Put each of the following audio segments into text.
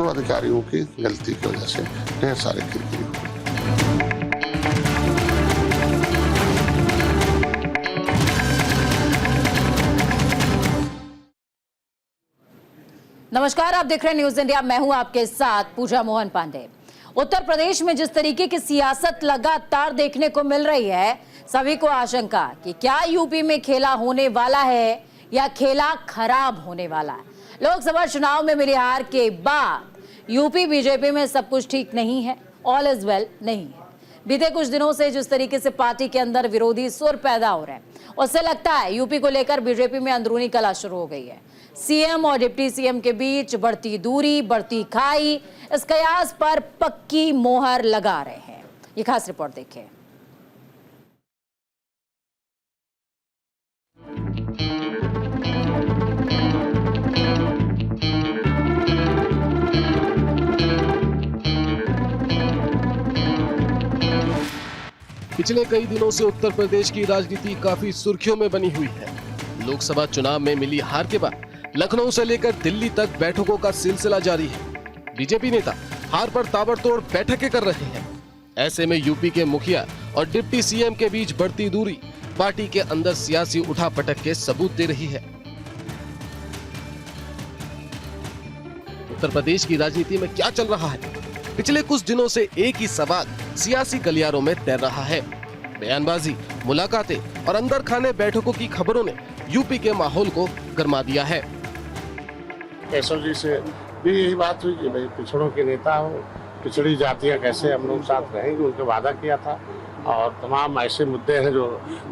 दो अधिकारियों की गलती की वजह से ढेर सारे किरकिरी हुए। नमस्कार, आप देख रहे हैं न्यूज इंडिया। मैं हूं आपके साथ पूजा मोहन पांडे। उत्तर प्रदेश में जिस तरीके की सियासत लगातार देखने को मिल रही है, सभी को आशंका कि क्या यूपी में खेला होने वाला है या खेला खराब होने वाला है। लोकसभा चुनाव में मिली हार के बाद यूपी बीजेपी में सब कुछ ठीक नहीं है, ऑल इज वेल नहीं है। बीते कुछ दिनों से जिस तरीके से पार्टी के अंदर विरोधी सुर पैदा हो रहे हैं, उससे लगता है यूपी को लेकर बीजेपी में अंदरूनी कलह शुरू हो गई है। सीएम और डिप्टी सीएम के बीच बढ़ती दूरी, बढ़ती खाई, इस कयास पर पक्की मोहर लगा रहे हैं। ये खास रिपोर्ट देखिए। पिछले कई दिनों से उत्तर प्रदेश की राजनीति काफी सुर्खियों में बनी हुई है। लोकसभा चुनाव में मिली हार के बाद लखनऊ से लेकर दिल्ली तक बैठकों का सिलसिला जारी है। बीजेपी नेता हार पर ताबड़तोड़ बैठकें कर रहे हैं। ऐसे में यूपी के मुखिया और डिप्टी सीएम के बीच बढ़ती दूरी पार्टी के अंदर सियासी उठापटक के सबूत दे रही है। उत्तर प्रदेश की राजनीति में क्या चल रहा है? पिछले कुछ दिनों से एक ही सवाल सियासी गलियारों में तैर रहा है। बयानबाजी, मुलाकातें और अंदर खाने बैठकों की खबरों ने यूपी के माहौल को गरमा दिया है। केशव जी से भी यही बात हुई कि भाई पिछड़ों के नेता हो, पिछड़ी जातियां कैसे हम लोग साथ रहेंगे, उनके वादा किया था। और तमाम ऐसे मुद्दे हैं जो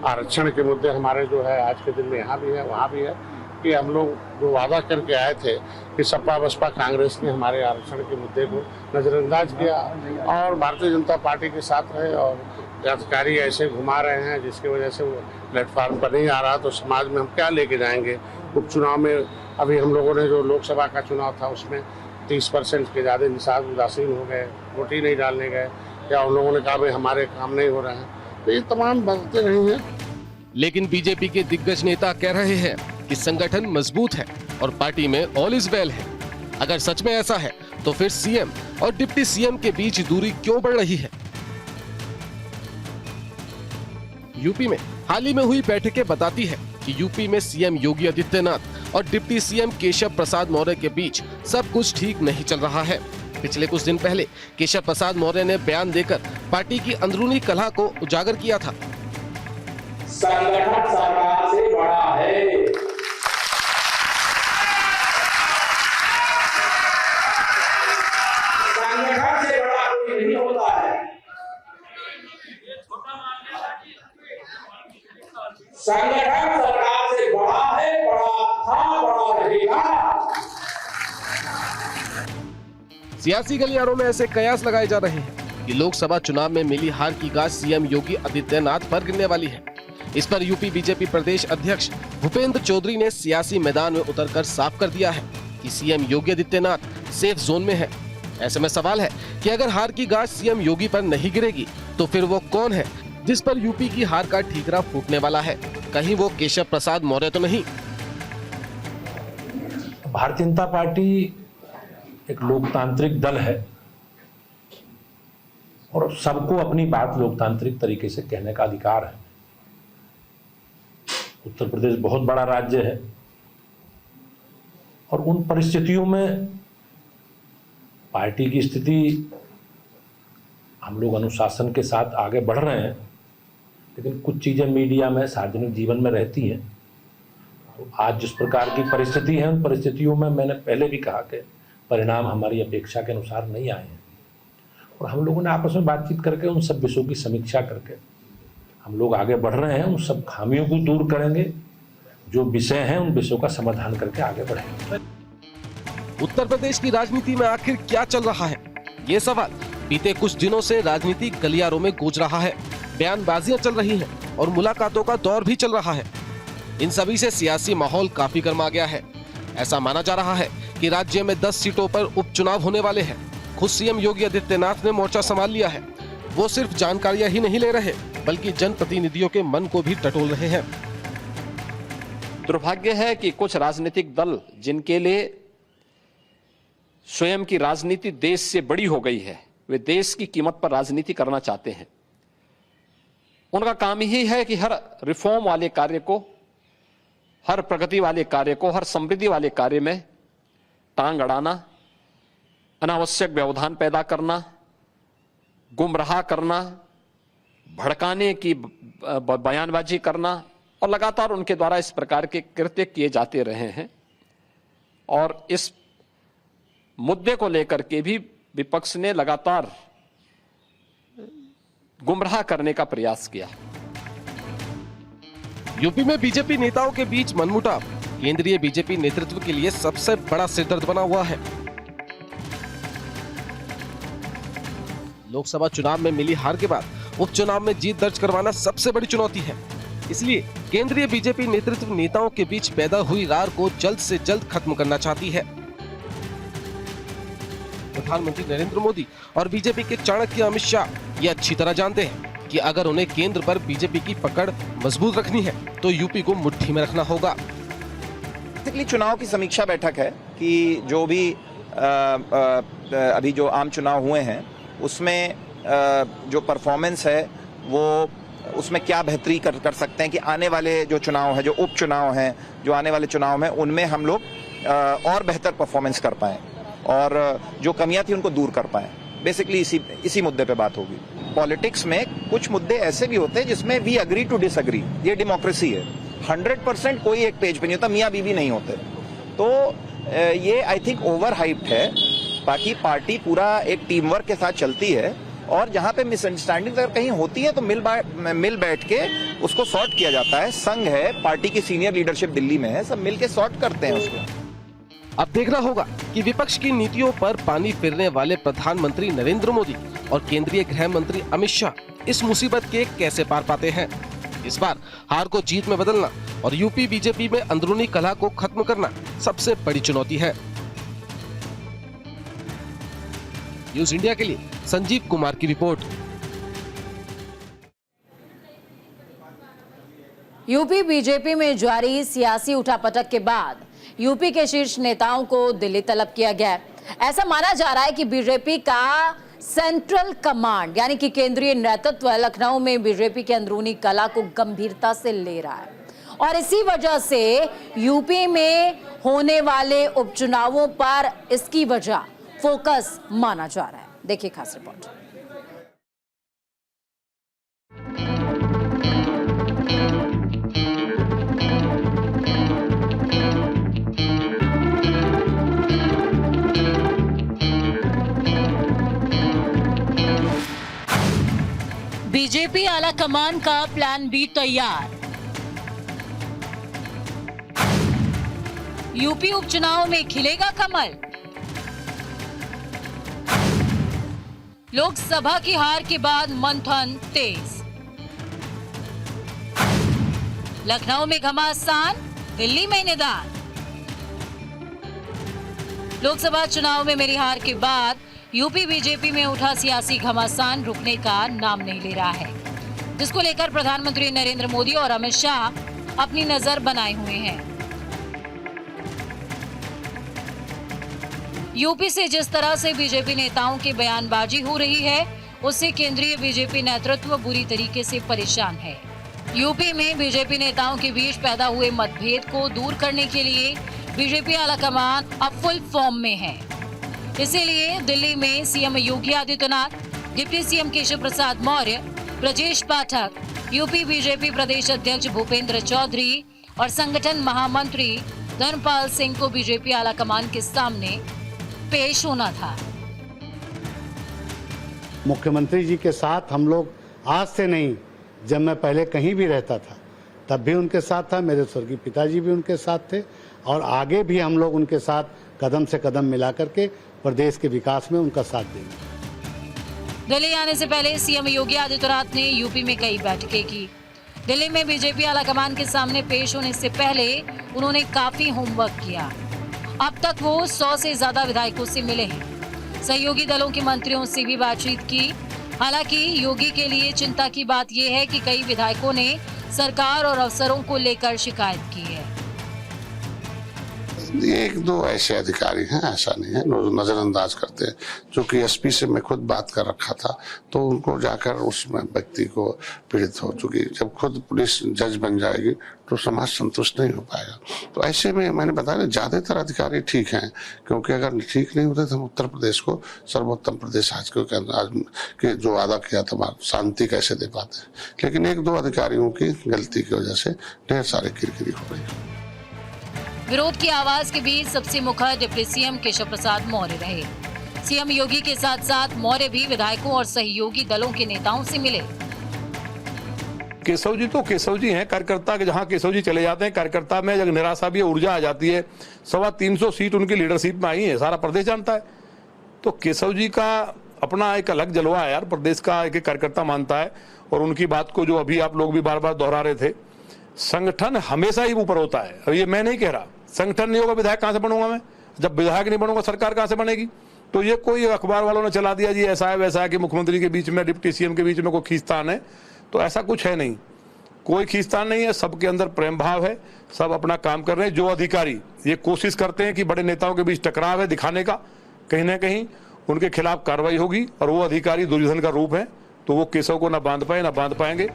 आरक्षण के मुद्दे हमारे जो है आज के दिन में यहाँ भी है वहाँ भी है, कि हम लोग जो वादा करके आए थे कि सपा बसपा कांग्रेस ने हमारे आरक्षण के मुद्दे को नज़रअंदाज किया और भारतीय जनता पार्टी के साथ रहे। और अधिकारी ऐसे घुमा रहे हैं जिसकी वजह से वो प्लेटफॉर्म पर नहीं आ रहा, तो समाज में हम क्या लेके जाएंगे। उपचुनाव में अभी हम लोगों ने जो लोकसभा का चुनाव था उसमें 30% के ज़्यादा निषाद उदासीन हो गए, वोट ही नहीं डालने गए, या उन लोगों ने कहा भाई हमारे काम नहीं हो रहे हैं। तो ये तमाम बातें रही हैं। लेकिन बीजेपी के दिग्गज नेता कह रहे हैं कि संगठन मजबूत है और पार्टी में ऑल इज वेल है। अगर सच में ऐसा है तो फिर सीएम और डिप्टी सीएम के बीच दूरी क्यों बढ़ रही है? यूपी में हाल ही में हुई बैठकें बताती है कि यूपी में सीएम योगी आदित्यनाथ और डिप्टी सीएम केशव प्रसाद मौर्य के बीच सब कुछ ठीक नहीं चल रहा है। पिछले कुछ दिन पहले केशव प्रसाद मौर्य ने बयान देकर पार्टी की अंदरूनी कलह को उजागर किया था। संगठन सरकार से बड़ा है। संगठन से बड़ा कोई नहीं होता है। संगठन सरकार से बड़ा है, बड़ा था, बड़ा रहेगा। सियासी गलियारों में ऐसे कयास लगाए जा रहे हैं कि लोकसभा चुनाव में मिली हार की गाज सीएम योगी आदित्यनाथ पर गिरने वाली है। इस पर यूपी बीजेपी प्रदेश अध्यक्ष भूपेंद्र चौधरी ने सियासी मैदान में उतरकर साफ कर दिया है कि CM Yogi Adityanath safe zone में है। ऐसे में सवाल है कि अगर हार की गाज सीएम योगी पर नहीं गिरेगी तो फिर वो कौन है जिस पर यूपी की हार का ठीकरा फूटने वाला है? कहीं वो केशव प्रसाद मौर्य तो नहीं? भारतीय जनता पार्टी एक लोकतांत्रिक दल है और सबको अपनी बात लोकतांत्रिक तरीके से कहने का अधिकार है। उत्तर प्रदेश बहुत बड़ा राज्य है और उन परिस्थितियों में पार्टी की स्थिति, हम लोग अनुशासन के साथ आगे बढ़ रहे हैं, लेकिन कुछ चीजें मीडिया में, सार्वजनिक जीवन में रहती हैं। तो आज जिस प्रकार की परिस्थिति है, उन परिस्थितियों में मैंने पहले भी कहा कि परिणाम हमारी अपेक्षा के अनुसार नहीं आए हैं और हम लोगों ने आपस में बातचीत करके उन सब विषयों की समीक्षा करके हम लोग आगे बढ़ रहे हैं। उन सब खामियों को दूर करेंगे, जो विषय हैं उन विषयों का समाधान करके आगे बढ़ेंगे। उत्तर प्रदेश की राजनीति में आखिर क्या चल रहा है, ये सवाल बीते कुछ दिनों से राजनीतिक गलियारों में गूंज रहा है। बयानबाजियां चल रही हैं और मुलाकातों का दौर भी चल रहा है। इन सभी से सियासी माहौल काफी गर्मा गया है। ऐसा माना जा रहा है कि राज्य में 10 सीटों पर उपचुनाव होने वाले हैं। खुद सीएम योगी आदित्यनाथ ने मोर्चा संभाल लिया है। वो सिर्फ जानकारियां ही नहीं ले रहे बल्कि जनप्रतिनिधियों के मन को भी टटोल रहे हैं। दुर्भाग्य है कि कुछ राजनीतिक दल जिनके लिए स्वयं की राजनीति देश से बड़ी हो गई है, वे देश की कीमत पर राजनीति करना चाहते हैं। उनका काम ही है कि हर रिफॉर्म वाले कार्य को, हर प्रगति वाले कार्य को, हर समृद्धि वाले कार्य में टांग अड़ाना, अनावश्यक व्यवधान पैदा करना, गुमराह करना, भड़काने की बयानबाजी करना, और लगातार उनके द्वारा इस प्रकार के कृत्य किए जाते रहे हैं। और इस मुद्दे को लेकर के भी विपक्ष ने लगातार गुमराह करने का प्रयास किया। यूपी में बीजेपी नेताओं के बीच मनमुटाव केंद्रीय बीजेपी नेतृत्व के लिए सबसे बड़ा सिरदर्द बना हुआ है। लोकसभा चुनाव में मिली हार के बाद उपचुनाव में जीत दर्ज करवाना सबसे बड़ी चुनौती है। इसलिए केंद्रीय बीजेपी नेतृत्व नेताओं के बीच पैदा हुई रार को जल्द से जल्द खत्म करना चाहती है। प्रधानमंत्री नरेंद्र मोदी और बीजेपी के चाणक्य अमित शाह ये अच्छी तरह जानते हैं कि अगर उन्हें केंद्र पर बीजेपी की पकड़ मजबूत रखनी है तो यूपी को मुट्ठी में रखना होगा। चुनाव की समीक्षा बैठक है कि जो भी अभी जो आम चुनाव हुए हैं उसमें जो परफॉर्मेंस है वो उसमें क्या बेहतरी कर सकते हैं कि आने वाले जो चुनाव है, जो उपचुनाव हैं, जो आने वाले चुनाव में उनमें हम लोग और बेहतर परफॉर्मेंस कर पाएं और जो कमियां थी उनको दूर कर पाएं। बेसिकली इसी मुद्दे पे बात होगी। पॉलिटिक्स में कुछ मुद्दे ऐसे भी होते हैं जिसमें वी अग्री टू डिसअग्री, ये डेमोक्रेसी है। 100% कोई एक पेज पे नहीं होता, मियां बीवी नहीं होते। तो ये आई थिंक ओवर हाइप्ड है। बाकी पार्टी पूरा एक टीम वर्क के साथ चलती है और जहां पे मिसअंडरस्टैंडिंग अगर कहीं होती है तो मिल बैठ के उसको सॉर्ट किया जाता है। संघ है, पार्टी की सीनियर लीडरशिप दिल्ली में है, सब मिल के सॉर्ट करते हैं उसको। अब देखना होगा कि विपक्ष की नीतियों पर पानी फिरने वाले प्रधानमंत्री नरेंद्र मोदी और केंद्रीय गृह मंत्री अमित शाह इस मुसीबत के कैसे पार पाते हैं। इस बार हार को जीत में बदलना और यूपी बीजेपी में अंदरूनी कलह को खत्म करना सबसे बड़ी चुनौती है। न्यूज इंडिया के लिए संजीव कुमार की रिपोर्ट। यूपी बीजेपी में जारी सियासी उठापटक के बाद यूपी के शीर्ष नेताओं को दिल्ली तलब किया गया है। ऐसा माना जा रहा है कि बीजेपी का सेंट्रल कमांड यानी कि केंद्रीय नेतृत्व लखनऊ में बीजेपी के अंदरूनी कला को गंभीरता से ले रहा है और इसी वजह से यूपी में होने वाले उपचुनावों पर इसकी वजह फोकस माना जा रहा है। देखिए खास रिपोर्ट। बीजेपी आला कमान का प्लान बी तैयार। यूपी उपचुनाव में खिलेगा कमल। लोकसभा की हार के बाद मंथन तेज। लखनऊ में घमासान, दिल्ली में निदान। लोकसभा चुनाव में मिली हार के बाद यूपी बीजेपी में उठा सियासी घमासान रुकने का नाम नहीं ले रहा है, जिसको लेकर प्रधानमंत्री नरेंद्र मोदी और अमित शाह अपनी नजर बनाए हुए हैं। यूपी से जिस तरह से बीजेपी नेताओं की बयानबाजी हो रही है, उससे केंद्रीय बीजेपी नेतृत्व बुरी तरीके से परेशान है। यूपी में बीजेपी नेताओं के बीच पैदा हुए मतभेद को दूर करने के लिए बीजेपी आलाकमान अब फुल फॉर्म में है। इसीलिए दिल्ली में CM Yogi Adityanath, deputy CM Keshav Prasad Maurya, Brajesh Pathak, UP BJP प्रदेश अध्यक्ष भूपेंद्र चौधरी और संगठन महामंत्री धर्मपाल सिंह को बीजेपी आलाकमान के सामने पेश होना था। मुख्यमंत्री जी के साथ हम लोग आज से नहीं, जब मैं पहले कहीं भी रहता था तब भी उनके साथ था, मेरे स्वर्गीय पिताजी भी उनके साथ थे और आगे भी हम लोग उनके साथ कदम से कदम मिला करके प्रदेश के विकास में उनका साथ देंगे। दिल्ली आने से पहले सीएम योगी आदित्यनाथ ने यूपी में कई बैठकें की। दिल्ली में बीजेपी आलाकमान के सामने पेश होने से पहले उन्होंने काफी होमवर्क किया। अब तक वो 100 से ज्यादा विधायकों से मिले हैं। सहयोगी दलों के मंत्रियों से भी बातचीत की। हालांकि योगी के लिए चिंता की बात यह है कि कई विधायकों ने सरकार और अफसरों को लेकर शिकायत की है। एक दो ऐसे अधिकारी हैं, ऐसा नहीं है, नजरअंदाज करते हैं। चूंकि एसपी से मैं खुद बात कर रखा था तो उनको जाकर उस व्यक्ति को पीड़ित हो चुकी, जब खुद पुलिस जज बन जाएगी तो समाज संतुष्ट नहीं हो पाएगा। तो ऐसे में मैंने बताया ज्यादातर अधिकारी ठीक हैं, क्योंकि अगर ठीक नहीं होते तो हम उत्तर प्रदेश को सर्वोत्तम प्रदेश आज के जो वादा किया था शांति कैसे दे पाते। लेकिन एक दो अधिकारियों की गलती की वजह से ढेर सारे किरकिरी हो रही है। विरोध की आवाज के बीच सबसे मुखर डिप्टी सीएम केशव प्रसाद मौर्य रहे। सीएम योगी के साथ साथ मौर्य भी विधायकों और सहयोगी दलों के नेताओं से मिले। केशव जी तो केशव जी हैं, कार्यकर्ता के जहां केशव जी चले जाते हैं, कार्यकर्ता में जब निराशा भी ऊर्जा आ जाती है। 325 सीट उनकी लीडरशिप में आई है, सारा प्रदेश जानता है। तो केशव जी का अपना एक अलग जलवा है यार, प्रदेश का एक कार्यकर्ता मानता है। और उनकी बात को जो अभी आप लोग भी बार बार दोहरा रहे थे, संगठन हमेशा ही ऊपर होता है। अब ये मैं नहीं कह रहा, संगठन नहीं होगा विधायक कहां से बनूंगा मैं, जब विधायक नहीं बनूंगा सरकार कहां से बनेगी। तो ये कोई अखबार वालों ने चला दिया जी ऐसा है वैसा है कि मुख्यमंत्री के बीच में डिप्टी सीएम के बीच में कोई खींचतान है, तो ऐसा कुछ है नहीं, कोई खींचतान नहीं है। सबके अंदर प्रेम भाव है, सब अपना काम कर रहे हैं। जो अधिकारी ये कोशिश करते हैं कि बड़े नेताओं के बीच टकराव है दिखाने का, कहीं ना कहीं उनके खिलाफ कार्रवाई होगी। और वो अधिकारी दुर्योधन का रूप है, तो वो केशव को ना बांध पाए ना बांध पाएंगे।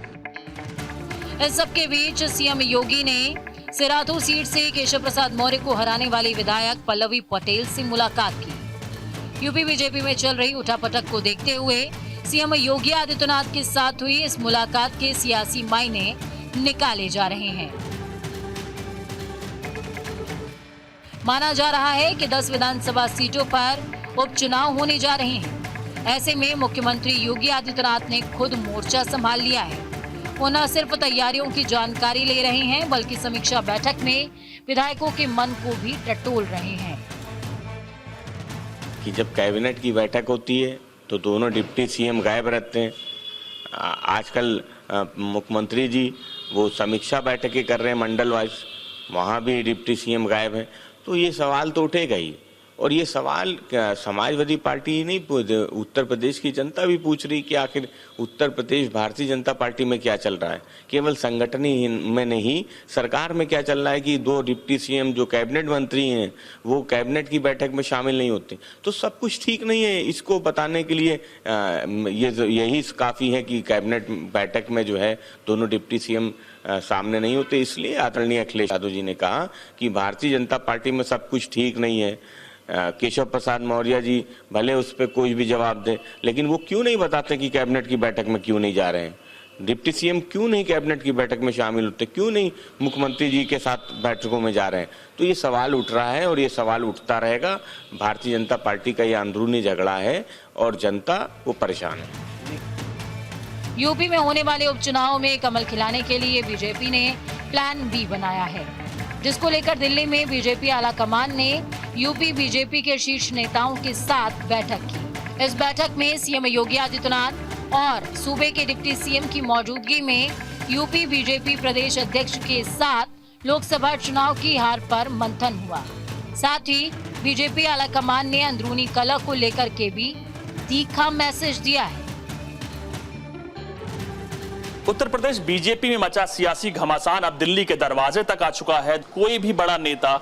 इस सबके बीच सीएम योगी ने सिराथू सीट से केशव प्रसाद मौर्य को हराने वाली विधायक पल्लवी पटेल से मुलाकात की। यूपी बीजेपी में चल रही उठापटक को देखते हुए सीएम योगी आदित्यनाथ के साथ हुई इस मुलाकात के सियासी मायने निकाले जा रहे हैं। माना जा रहा है कि 10 विधानसभा सीटों पर उपचुनाव होने जा रहे हैं। ऐसे में मुख्यमंत्री योगी आदित्यनाथ ने खुद मोर्चा संभाल लिया है। वो न सिर्फ तैयारियों की जानकारी ले रहे हैं, बल्कि समीक्षा बैठक में विधायकों के मन को भी टटोल रहे हैं। कि जब कैबिनेट की बैठक होती है तो दोनों डिप्टी सीएम गायब रहते हैं। आजकल मुख्यमंत्री जी वो समीक्षा बैठकें कर रहे हैं मंडल वाइज, वहाँ भी डिप्टी सीएम गायब है। तो ये सवाल तो उठेगा ही। और ये सवाल समाजवादी पार्टी ही नहीं, उत्तर प्रदेश की जनता भी पूछ रही कि आखिर उत्तर प्रदेश भारतीय जनता पार्टी में क्या चल रहा है। केवल संगठन ही में नहीं, सरकार में क्या चल रहा है कि 2 डिप्टी सीएम जो कैबिनेट मंत्री हैं वो कैबिनेट की बैठक में शामिल नहीं होते। तो सब कुछ ठीक नहीं है। इसको बताने के लिए यही काफ़ी है कि कैबिनेट बैठक में जो है दोनों डिप्टी सीएम सामने नहीं होते। इसलिए आदरणीय अखिलेश यादव जी ने कहा कि भारतीय जनता पार्टी में सब कुछ ठीक नहीं है। केशव प्रसाद मौर्य जी भले उस पर कोई भी जवाब दे, लेकिन वो क्यों नहीं बताते कि कैबिनेट की बैठक में क्यों नहीं जा रहे हैं। डिप्टी सीएम क्यों नहीं कैबिनेट की बैठक में शामिल होते, क्यों नहीं मुख्यमंत्री जी के साथ बैठकों में जा रहे हैं। तो ये सवाल उठ रहा है और ये सवाल उठता रहेगा। भारतीय जनता पार्टी का ये अंदरूनी झगड़ा है और जनता वो परेशान है। यूपी में होने वाले उपचुनाव में कमल खिलाने के लिए बीजेपी ने प्लान बी बनाया है, जिसको लेकर दिल्ली में बीजेपी आलाकमान ने यूपी बीजेपी के शीर्ष नेताओं के साथ बैठक की। इस बैठक में सीएम योगी आदित्यनाथ और सूबे के डिप्टी सीएम की मौजूदगी में यूपी बीजेपी प्रदेश अध्यक्ष के साथ लोकसभा चुनाव की हार पर मंथन हुआ। साथ ही बीजेपी आलाकमान ने अंदरूनी कलह को लेकर के भी तीखा मैसेज दिया है। उत्तर प्रदेश बीजेपी में मचा सियासी घमासान अब दिल्ली के दरवाजे तक आ चुका है। कोई भी बड़ा नेता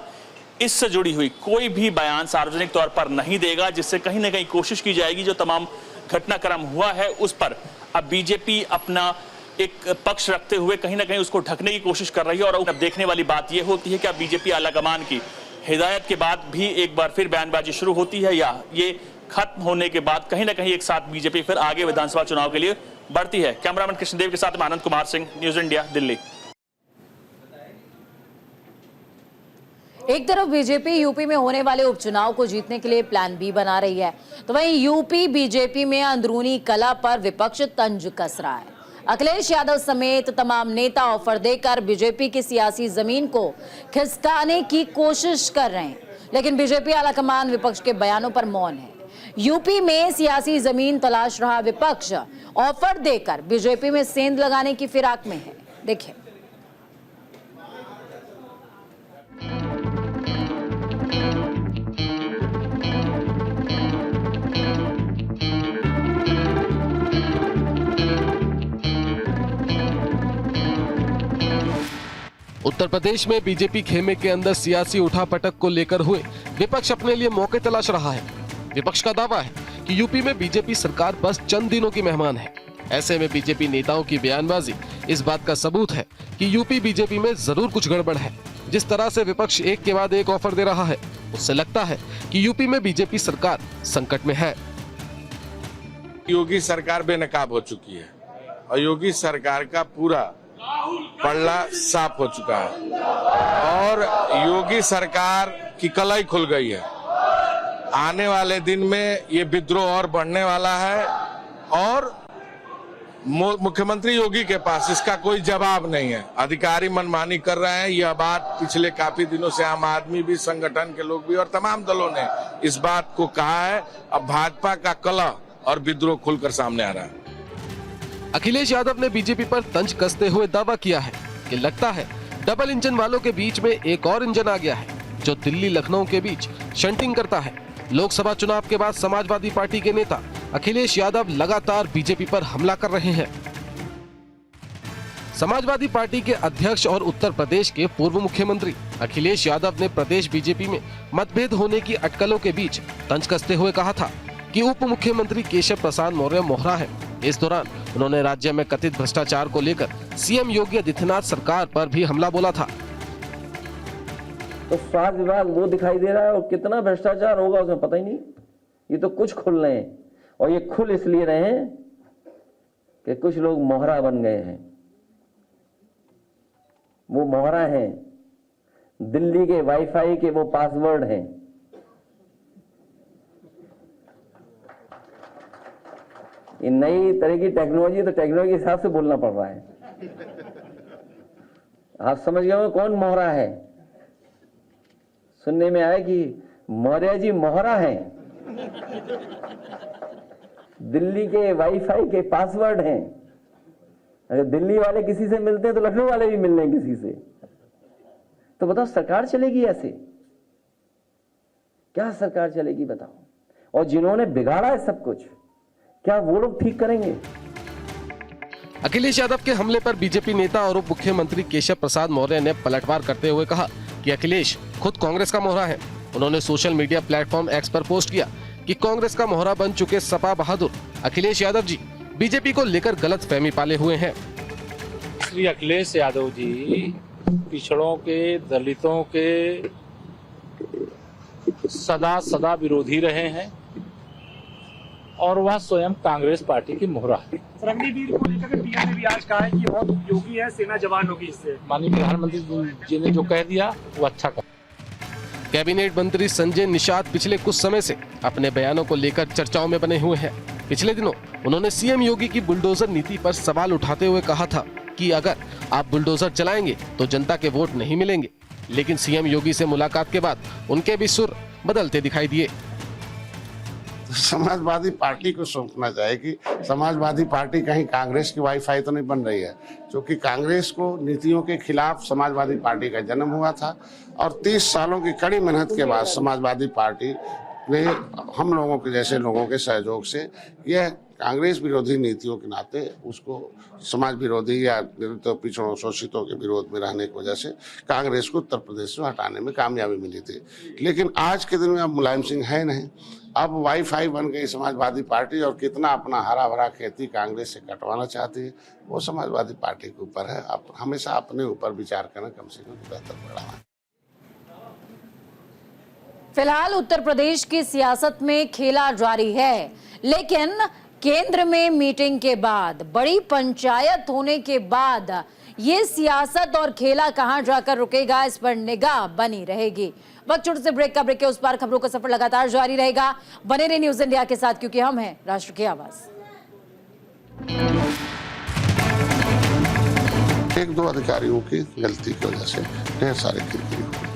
इससे जुड़ी हुई कोई भी बयान सार्वजनिक तौर पर नहीं देगा, जिससे कहीं ना कहीं कोशिश की जाएगी जो तमाम घटनाक्रम हुआ है उस पर अब बीजेपी अपना एक पक्ष रखते हुए कहीं ना कहीं उसको ढकने की कोशिश कर रही है। और अब देखने वाली बात यह होती है कि अब बीजेपी आलाकमान की हिदायत के बाद भी एक बार फिर बयानबाजी शुरू होती है, या ये खत्म होने के बाद कहीं ना कहीं एक साथ बीजेपी फिर आगे विधानसभा चुनाव के लिए बढ़ती है। कैमरामैन कृष्णदेव के साथ आनंद कुमार सिंह, न्यूज इंडिया, दिल्ली। एक तरफ बीजेपी यूपी में होने वाले उपचुनाव को जीतने के लिए प्लान बी बना रही है, तो वहीं यूपी बीजेपी में अंदरूनी कलह पर विपक्ष तंज कस रहा है। अखिलेश यादव समेत तमाम नेता ऑफर देकर बीजेपी की सियासी जमीन को खिसकाने की कोशिश कर रहे हैं, लेकिन बीजेपी आलाकमान विपक्ष के बयानों पर मौन है। यूपी में सियासी जमीन तलाश रहा विपक्ष ऑफर देकर बीजेपी में सेंध लगाने की फिराक में है। देखिए। उत्तर उत्तर प्रदेश में बीजेपी खेमे के अंदर सियासी उठापटक को लेकर हुए विपक्ष अपने लिए मौके तलाश रहा है। विपक्ष का दावा है कि यूपी में बीजेपी सरकार बस चंद दिनों की मेहमान है। ऐसे में बीजेपी नेताओं की बयानबाजी इस बात का सबूत है कि यूपी बीजेपी में जरूर कुछ गड़बड़ है। जिस तरह से विपक्ष एक के बाद एक ऑफर दे रहा है, उससे लगता है कि यूपी में बीजेपी सरकार संकट में है। योगी सरकार बेनकाब हो चुकी है और योगी सरकार का पूरा पल्ला साफ हो चुका है और योगी सरकार की कलाई खुल गई है। आने वाले दिन में ये विद्रोह और बढ़ने वाला है और मुख्यमंत्री योगी के पास इसका कोई जवाब नहीं है। अधिकारी मनमानी कर रहे हैं। यह बात पिछले काफी दिनों से आम आदमी भी, संगठन के लोग भी और तमाम दलों ने इस बात को कहा है। अब भाजपा का कलह और विद्रोह खुलकर सामने आ रहा है। अखिलेश यादव ने बीजेपी पर तंज कसते हुए दावा किया है कि लगता है डबल इंजन वालों के बीच में एक और इंजन आ गया है जो दिल्ली लखनऊ के बीच शंटिंग करता है। लोकसभा चुनाव के बाद समाजवादी पार्टी के नेता अखिलेश यादव लगातार बीजेपी पर हमला कर रहे हैं। समाजवादी पार्टी के अध्यक्ष और उत्तर प्रदेश के पूर्व मुख्यमंत्री अखिलेश यादव ने प्रदेश बीजेपी में मतभेद होने की अटकलों के बीच तंज कसते हुए कहा था कि उप मुख्यमंत्री केशव प्रसाद मौर्य मोहरा है। इस दौरान उन्होंने राज्य में कथित भ्रष्टाचार को लेकर सीएम योगी आदित्यनाथ सरकार पर भी हमला बोला था। तो स्वास्थ्य विभाग वो दिखाई दे रहा है और कितना भ्रष्टाचार होगा उसमें पता ही नहीं। ये तो कुछ खुल रहे हैं और ये खुल इसलिए रहे हैं कि कुछ लोग मोहरा बन गए हैं। वो मोहरा हैं, दिल्ली के वाईफाई के वो पासवर्ड हैं। ये नई तरह की टेक्नोलॉजी, तो टेक्नोलॉजी के हिसाब से बोलना पड़ रहा है। आप समझ गए कौन मोहरा है? सुनने में आया कि मौर्य जी मोहरा हैं, दिल्ली के वाईफाई के पासवर्ड हैं। अगर दिल्ली वाले किसी से मिलते हैं तो लखनऊ वाले भी मिल रहे किसी से। तो बताओ सरकार चलेगी ऐसे? क्या सरकार चलेगी बताओ? और जिन्होंने बिगाड़ा है सब कुछ, क्या वो लोग ठीक करेंगे? अखिलेश यादव के हमले पर बीजेपी नेता और उप मुख्यमंत्री केशव प्रसाद मौर्य ने पलटवार करते हुए कहा कि अखिलेश खुद कांग्रेस का मोहरा है। उन्होंने सोशल मीडिया प्लेटफॉर्म एक्स पर पोस्ट किया कि कांग्रेस का मोहरा बन चुके सपा बहादुर अखिलेश यादव जी बीजेपी को लेकर गलत फहमी पाले हुए हैं। श्री अखिलेश यादव जी पिछड़ों के, दलितों के सदा विरोधी रहे हैं और वह स्वयं कांग्रेस पार्टी की मोहरा है। अग्निवीर को लेकर पीएम ने भी आज कहा है कि बहुत उपयोगी है, सेना जवान होगी इससे। माननीय प्रधानमंत्री जी ने जो कह दिया वो अच्छा कहा। कैबिनेट मंत्री संजय निषाद पिछले कुछ समय से अपने बयानों को लेकर चर्चाओं में बने हुए हैं। पिछले दिनों उन्होंने सीएम योगी की बुलडोजर नीति पर सवाल उठाते हुए कहा था कि अगर आप बुलडोजर चलाएंगे तो जनता के वोट नहीं मिलेंगे। लेकिन सीएम योगी से मुलाकात के बाद उनके भी सुर बदलते दिखाई दिए। समाजवादी पार्टी को सोचना चाहिए कि समाजवादी पार्टी कहीं कांग्रेस की वाईफाई तो नहीं बन रही है, क्योंकि कांग्रेस को नीतियों के खिलाफ समाजवादी पार्टी का जन्म हुआ था और 30 सालों की कड़ी मेहनत के बाद समाजवादी पार्टी ने हम लोगों के जैसे लोगों के सहयोग से यह कांग्रेस विरोधी नीतियों के नाते उसको समाज विरोधी या तो पिछड़ों शोषितों के विरोध में रहने की वजह से कांग्रेस को उत्तर प्रदेश से हटाने में कामयाबी मिली थी। लेकिन आज के दिन में अब मुलायम सिंह है नहीं, अब वाईफाई बन गई समाजवादी पार्टी और कितना अपना हरा भरा खेती कांग्रेस से कटवाना चाहती है वो समाजवादी पार्टी के ऊपर है। आप हमेशा अपने ऊपर विचार करना कम से कम बेहतर पड़ा है। फिलहाल उत्तर प्रदेश की सियासत में खेला जारी है, लेकिन केंद्र में मीटिंग के बाद, बड़ी पंचायत होने के बाद ये सियासत और खेला कहां जाकर रुकेगा, इस पर निगाह बनी रहेगी। वक्त छोटे से ब्रेक का, ब्रेक के उस पार खबरों का सफर लगातार जारी रहेगा। बने रहे न्यूज इंडिया के साथ, क्योंकि हम हैं राष्ट्र की आवाज। 1-2 अधिकारियों की गलती की वजह से ढेर सारे किरकिरी हुए।